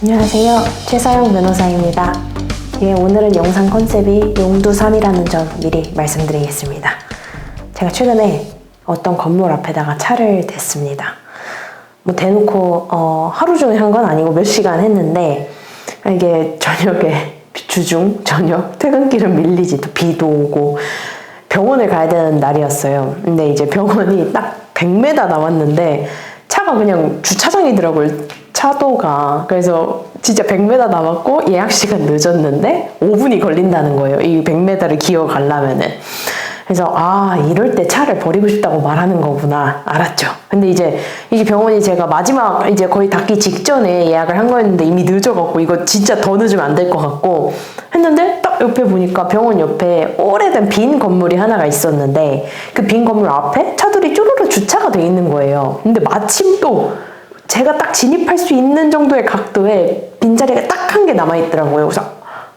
안녕하세요. 최서영 변호사입니다. 오늘은 영상 컨셉이 용두삼이라는 점 미리 말씀드리겠습니다. 제가 최근에 어떤 건물 앞에다가 차를 댔습니다. 대놓고 하루 종일 한 건 아니고 몇 시간 했는데 이게 저녁에 주중, 저녁, 퇴근길은 밀리지, 또 비도 오고 병원을 가야 되는 날이었어요. 근데 이제 병원이 딱 100m 남았는데 차가 그냥 주차장이더라고요. 차도가. 그래서 진짜 100m 남았고 예약 시간 늦었는데 5분이 걸린다는 거예요. 이 100m를 기어가려면은. 그래서 이럴 때 차를 버리고 싶다고 말하는 거구나 알았죠. 근데 이제 이 병원이 제가 마지막 이제 거의 닫기 직전에 예약을 한 거였는데 이미 늦어갖고 이거 진짜 더 늦으면 안 될 것 같고 했는데 딱 옆에 보니까 병원 옆에 오래된 빈 건물이 하나가 있었는데 그 빈 건물 앞에 차들이 쪼르르 주차가 돼 있는 거예요. 근데 마침 또 제가 딱 진입할 수 있는 정도의 각도에 빈자리가 딱 한 개 남아있더라고요. 그래서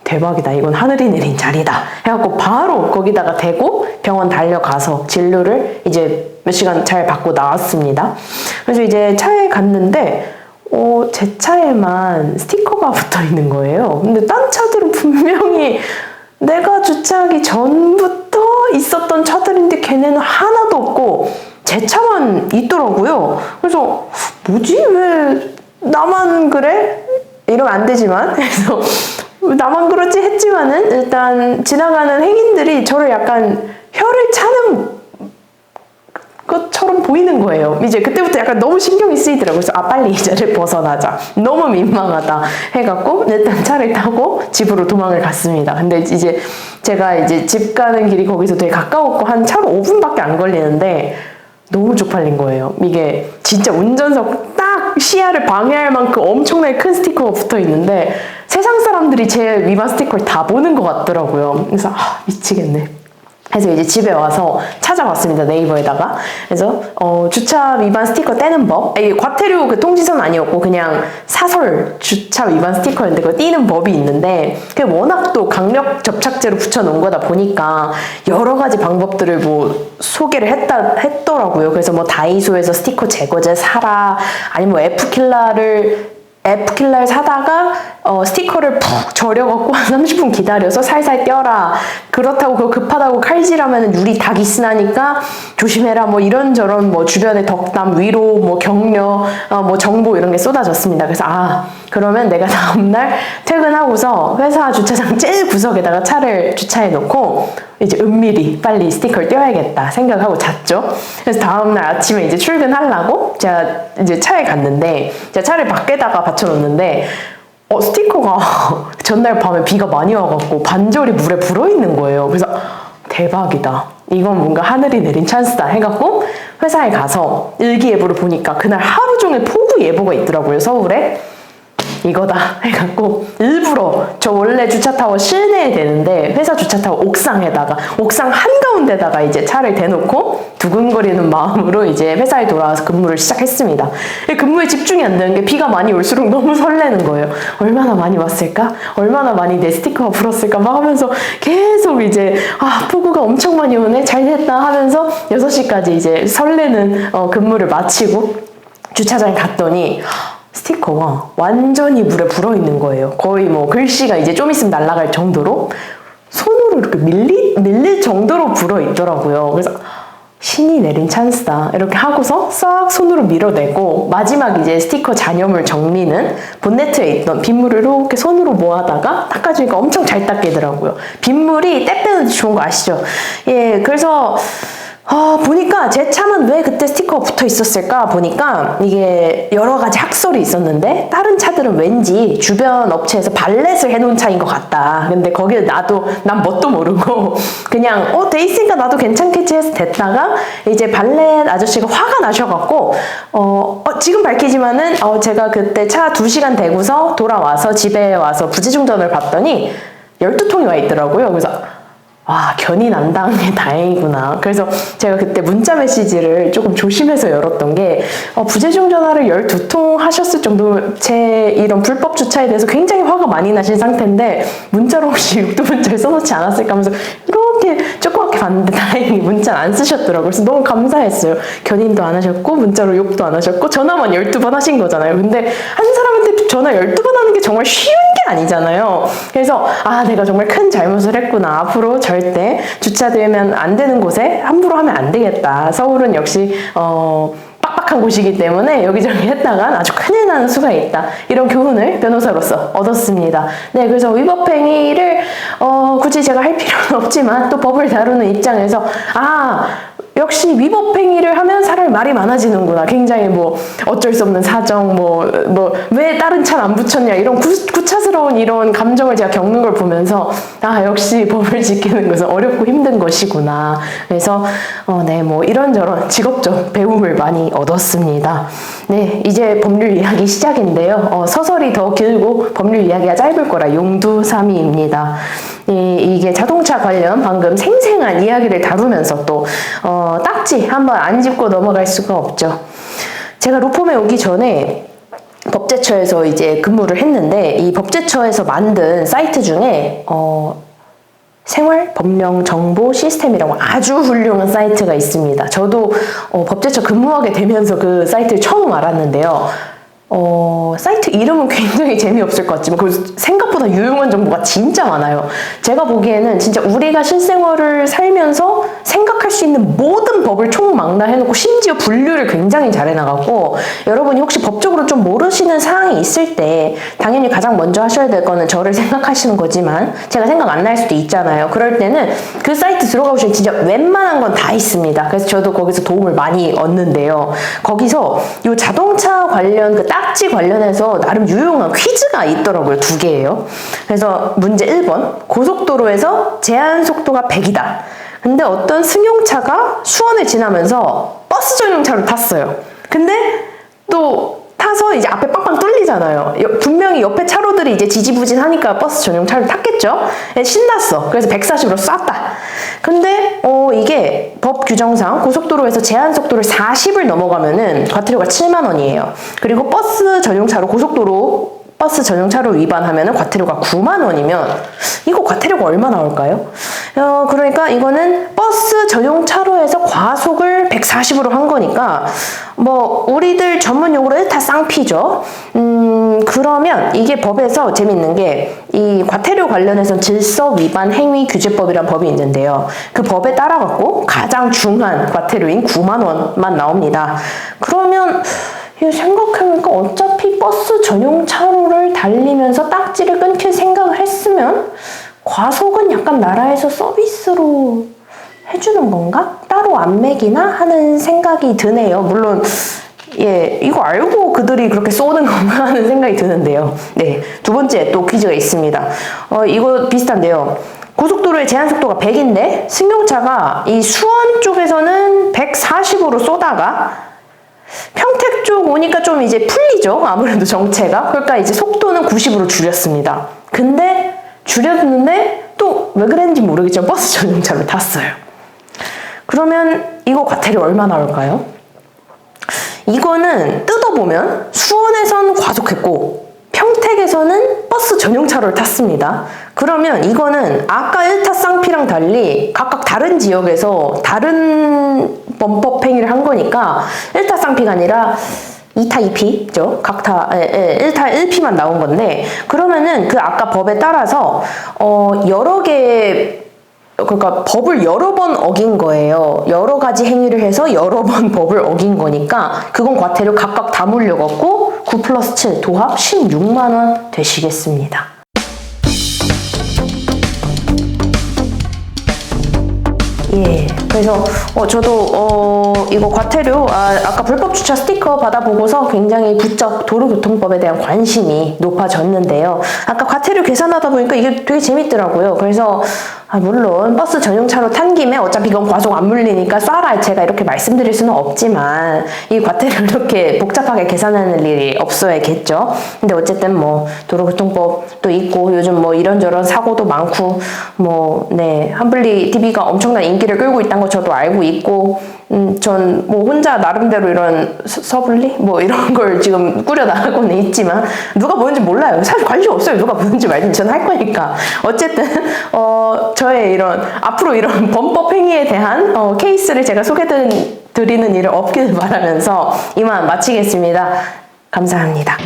대박이다. 이건 하늘이 내린 자리다. 해갖고 바로 거기다가 대고 병원 달려가서 진료를 이제 몇 시간 잘 받고 나왔습니다. 그래서 이제 차에 갔는데 제 차에만 스티커가 붙어 있는 거예요. 근데 딴 차들은 분명히 내가 주차하기 전부터 있었던 차들인데 걔네는 하나도 없고 제 차만 있더라고요. 그래서 뭐지? 왜 나만 그래? 이러면 안 되지만 그래서 나만 그렇지 했지만은 일단 지나가는 행인들이 저를 약간 혀를 차는 것처럼 보이는 거예요. 이제 그때부터 약간 너무 신경이 쓰이더라고요. 그래서 빨리 이 자리를 벗어나자. 너무 민망하다 해갖고 일단 차를 타고 집으로 도망을 갔습니다. 근데 이제 제가 이제 집 가는 길이 거기서 되게 가까웠고 한 차로 5분밖에 안 걸리는데 너무 쪽팔린 거예요. 이게 진짜 운전석 딱 시야를 방해할 만큼 엄청나게 큰 스티커가 붙어 있는데 세상 사람들이 제 위반 스티커를 다 보는 것 같더라고요. 그래서 미치겠네. 그래서 이제 집에 와서 찾아봤습니다. 네이버에다가. 그래서 주차 위반 스티커 떼는 법. 이게 과태료 그 통지서는 아니었고 그냥 사설 주차 위반 스티커였는데 그거 떼는 법이 있는데 그게 워낙 또 강력 접착제로 붙여놓은 거다 보니까 여러 가지 방법들을 소개를 했더라고요. 그래서 다이소에서 스티커 제거제 사라, 아니면 F킬러를 사다가 스티커를 푹 절여갖고 한 30분 기다려서 살살 떼어라. 그렇다고 그거 급하다고 칼질하면 유리 다 기스나니까 조심해라. 이런저런 주변에 덕담, 위로, 격려, 정보 이런 게 쏟아졌습니다. 그래서 그러면 내가 다음날 퇴근하고서 회사 주차장 제일 구석에다가 차를 주차해 놓고 이제 은밀히 빨리 스티커를 떼어야겠다 생각하고 잤죠. 그래서 다음날 아침에 이제 출근하려고 제가 이제 차에 갔는데 제가 차를 밖에다가 받쳐놓는데 스티커가 전날 밤에 비가 많이 와갖고 반절이 물에 불어있는 거예요. 그래서 대박이다. 이건 뭔가 하늘이 내린 찬스다 해갖고 회사에 가서 일기예보를 보니까 그날 하루 종일 폭우 예보가 있더라고요. 서울에. 이거다 해갖고 일부러 저 원래 주차타워 실내에 대는데 회사 주차타워 옥상 한가운데다가 이제 차를 대놓고 두근거리는 마음으로 이제 회사에 돌아와서 근무를 시작했습니다. 근무에 집중이 안 되는 게 비가 많이 올수록 너무 설레는 거예요. 얼마나 많이 왔을까? 얼마나 많이 내 스티커가 불었을까? 막 하면서 계속 이제 폭우가 엄청 많이 오네? 잘 됐다 하면서 6시까지 이제 설레는 근무를 마치고 주차장에 갔더니 스티커가 완전히 물에 불어있는 거예요. 거의 글씨가 이제 좀 있으면 날아갈 정도로 손으로 이렇게 밀릴 정도로 불어있더라고요. 그래서 신이 내린 찬스다 이렇게 하고서 싹 손으로 밀어내고 마지막 이제 스티커 잔여물 정리는 본네트에 있던 빗물을 이렇게 손으로 모아다가 닦아주니까 엄청 잘 닦이더라고요. 빗물이 때 빼는 데 좋은 거 아시죠? 그래서 보니까 제 차만 왜 그때 스티커가 붙어 있었을까 보니까 이게 여러 가지 학설이 있었는데 다른 차들은 왠지 주변 업체에서 발렛을 해놓은 차인 것 같다. 근데 거기에 난 뭣도 모르고 그냥 돼 있으니까 나도 괜찮겠지 해서 됐다가 이제 발렛 아저씨가 화가 나셔갖고 지금 밝히지만은 제가 그때 차 2시간 대고서 돌아와서 집에 와서 부재중전을 봤더니 12통이 와 있더라고요. 그래서 견인 안 당한 게 다행이구나. 그래서 제가 그때 문자 메시지를 조금 조심해서 열었던 게 부재중 전화를 12통 하셨을 정도로 제 이런 불법 주차에 대해서 굉장히 화가 많이 나신 상태인데 문자로 혹시 육두 문자를 써놓지 않았을까 하면서 이렇게 조그맣게 봤는데 다행히 문자를 안 쓰셨더라고요. 그래서 너무 감사했어요. 견인도 안 하셨고 문자로 욕도 안 하셨고 전화만 12번 하신 거잖아요. 근데 한 사람한테 전화 12번 하는 게 정말 쉬운 게 아니잖아요. 그래서 내가 정말 큰 잘못을 했구나. 앞으로 절대 주차되면 안 되는 곳에 함부로 하면 안 되겠다. 서울은 역시 빡빡한 곳이기 때문에 여기저기 했다간 아주 큰일 나는 수가 있다. 이런 교훈을 변호사로서 얻었습니다. 네, 그래서 위법행위를 굳이 제가 할 필요는 없지만 또 법을 다루는 입장에서 역시 위법행위를 하면 사람이 말이 많아지는구나. 굉장히 어쩔 수 없는 사정, 왜 다른 차를 안 붙였냐, 이런 구차스러운 이런 감정을 제가 겪는 걸 보면서, 역시 법을 지키는 것은 어렵고 힘든 것이구나. 그래서, 이런저런 직업적 배움을 많이 얻었습니다. 네, 이제 법률 이야기 시작인데요. 서설이 더 길고 법률 이야기가 짧을 거라 용두사미입니다. 이게 자동차 관련 방금 생생한 이야기를 다루면서 또 딱지 한번 안 짚고 넘어갈 수가 없죠. 제가 로펌에 오기 전에 법제처에서 이제 근무를 했는데 이 법제처에서 만든 사이트 중에 생활법령정보 시스템이라고 아주 훌륭한 사이트가 있습니다. 저도 법제처 근무하게 되면서 그 사이트를 처음 알았는데요. 사이트 이름은 굉장히 재미없을 것 같지만 생각보다 유용한 정보가 진짜 많아요. 제가 보기에는 진짜 우리가 실생활을 살면서 생각할 수 있는 모든 법을 총망라해놓고 심지어 분류를 굉장히 잘 해나가고, 여러분이 혹시 법적으로 좀 모르시는 사항이 있을 때 당연히 가장 먼저 하셔야 될 거는 저를 생각하시는 거지만 제가 생각 안 날 수도 있잖아요. 그럴 때는 그 사이트 들어가 보시면 진짜 웬만한 건 다 있습니다. 그래서 저도 거기서 도움을 많이 얻는데요. 거기서 이 자동차 관련 그 딱지 관련해서 나름 유용한 퀴즈가 있더라고요. 2개예요. 그래서 문제 1번. 고속도로에서 제한 속도가 100이다. 근데 어떤 승용차가 수원을 지나면서 버스 전용차를 탔어요. 근데 또 타서 이제 앞에 빵빵 뚫리잖아요. 분명히 옆에 차로들이 이제 지지부진하니까 버스 전용차를 탔겠죠? 신났어. 그래서 140으로 쐈다. 근데 이게 법 규정상 고속도로에서 제한 속도를 40을 넘어가면은 과태료가 7만 원이에요. 그리고 버스 전용차로 고속도로 버스 전용차로 위반하면은 과태료가 9만 원이면 이거 과태료가 얼마 나올까요? 그러니까 이거는 버스 전용차로에서 과속을 140으로 한 거니까 우리들 전문 용어로 일타 쌍피죠. 그러면 이게 법에서 재밌는 게 이 과태료 관련해서는 질서 위반 행위 규제법이란 법이 있는데요. 그 법에 따라갖고 가장 중한 과태료인 9만 원만 나옵니다. 그러면 생각해보니까 어차피 버스 전용 차로를 달리면서 딱지를 끊길 생각을 했으면 과속은 약간 나라에서 서비스로 해주는 건가? 따로 안 매기나? 하는 생각이 드네요. 물론 이거 알고 그들이 그렇게 쏘는 건가 하는 생각이 드는데요. 네, 2번째 또 퀴즈가 있습니다. 이거 비슷한데요. 고속도로의 제한속도가 100인데 승용차가 이 수원 쪽에서는 140으로 쏘다가 평택 쪽 오니까 좀 이제 풀리죠. 아무래도 정체가. 그러니까 이제 속도는 90으로 줄였습니다. 근데 줄였는데 또 왜 그랬는지 모르겠지만 버스 전용차를 탔어요. 그러면 이거 과태료 얼마 나올까요? 이거는 뜯어보면 수원에선 과속했고 평택에서는 버스 전용차로를 탔습니다. 그러면 이거는 아까 1타 쌍피랑 달리 각각 다른 지역에서 다른 범법 행위를 한 거니까 1타 쌍피가 아니라 2타 2피죠. 각타 1타 1피만 나온 건데, 그러면은 그 아까 법에 따라서 여러 개, 그러니까 법을 여러 번 어긴 거예요. 여러 가지 행위를 해서 여러 번 법을 어긴 거니까 그건 과태료 각각 다 물려갖고 9 플러스 7 도합 16만 원 되시겠습니다. 예, 그래서 저도 이거 과태료 아까 불법 주차 스티커 받아보고서 굉장히 부쩍 도로교통법에 대한 관심이 높아졌는데요. 아까 과태료 계산하다 보니까 이게 되게 재밌더라고요. 그래서 물론 버스 전용차로 탄 김에 어차피 이건 과속 안 물리니까 쏴라 제가 이렇게 말씀드릴 수는 없지만 이 과태료를 이렇게 복잡하게 계산하는 일이 없어야겠죠. 근데 어쨌든 도로교통법도 있고 요즘 이런저런 사고도 많고 한블리 TV가 엄청난 인기를 끌고 있다는 거 저도 알고 있고, 전 뭐 혼자 나름대로 이런 서블리? 뭐 이런 걸 지금 꾸려나가고는 있지만, 누가 보는지 몰라요. 사실 관심 없어요. 누가 보는지 말든지 저는 할 거니까. 어쨌든, 저의 이런, 앞으로 이런 범법 행위에 대한 케이스를 제가 소개드리는 일을 없기를 바라면서 이만 마치겠습니다. 감사합니다.